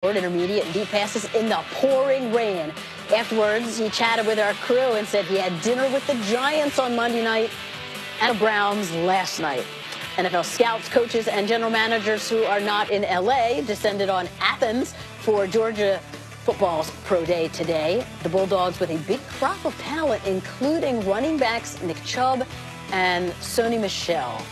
Intermediate and deep passes in the pouring rain. Afterwards, he chatted with our crew and said he had dinner with the Giants on Monday night and the Browns last night. NFL scouts, coaches, and general managers who are not in L.A. descended on Athens for Georgia football's pro day today. The Bulldogs with a big crop of talent, including running backs Nick Chubb and Sony Michek.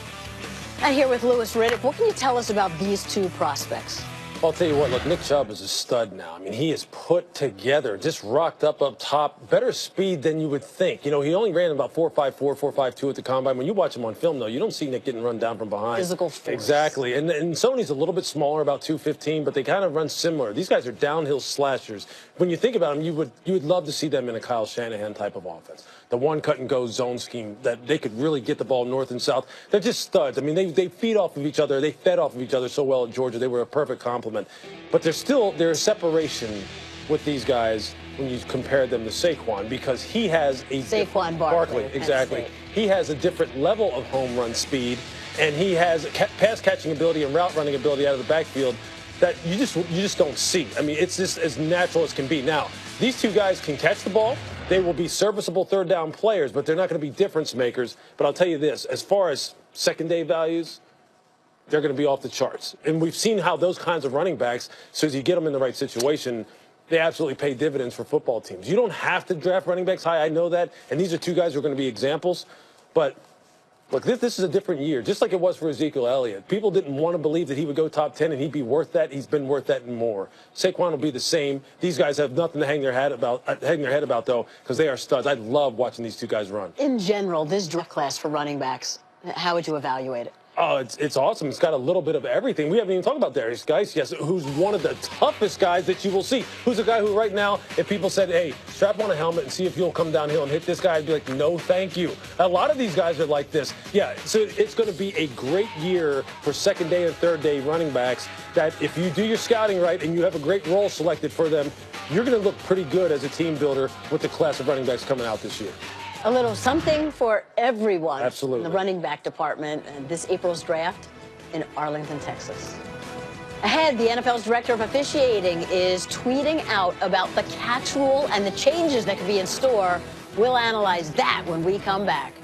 And here with Louis Riddick, what can you tell us about these two prospects? I'll tell you what, look, Nick Chubb is a stud now. I mean, he is put together, just rocked up top, better speed than you would think. You know, he only ran about 4.54, 4.52 at the combine. When you watch him on film, though, you don't see Nick getting run down from behind. Physical force. Exactly. And Sony's a little bit smaller, about 215, but they kind of run similar. These guys are downhill slashers. When you think about them, you would love to see them in a Kyle Shanahan type of offense. The one cut-and-go zone scheme that they could really get the ball north and south. They're just studs. I mean, they feed off of each other. They fed off of each other so well at Georgia. They were a perfect complement. But there's a separation with these guys when you compare them to Saquon, because he has a Saquon Barkley, exactly. He has a different level of home run speed, and he has pass catching ability and route running ability out of the backfield that you just don't see. I mean, it's just as natural as can be. Now, these two guys can catch the ball. They will be serviceable third down players, but they're not going to be difference makers. But I'll tell you this, as far as second day values, they're going to be off the charts. And we've seen how those kinds of running backs, so as you get them in the right situation, they absolutely pay dividends for football teams. You don't have to draft running backs high. I know that. And these are two guys who are going to be examples. But look, this is a different year, just like it was for Ezekiel Elliott. People didn't want to believe that he would go top 10 and he'd be worth that. He's been worth that and more. Saquon will be the same. These guys have nothing to hang their head about, though, because they are studs. I love watching these two guys run. In general, this draft class for running backs, how would you evaluate it? Oh, it's awesome. It's got a little bit of everything. We haven't even talked about Darius Geis, yes, who's one of the toughest guys that you will see. Who's a guy who right now, if people said, hey, strap on a helmet and see if you'll come downhill and hit this guy, I'd be like, no, thank you. A lot of these guys are like this. Yeah, so it's going to be a great year for second day and third day running backs that if you do your scouting right and you have a great role selected for them, you're going to look pretty good as a team builder with the class of running backs coming out this year. A little something for everyone. Absolutely. In the running back department and this April's draft in Arlington, Texas. Ahead, the NFL's director of officiating is tweeting out about the catch rule and the changes that could be in store. We'll analyze that when we come back.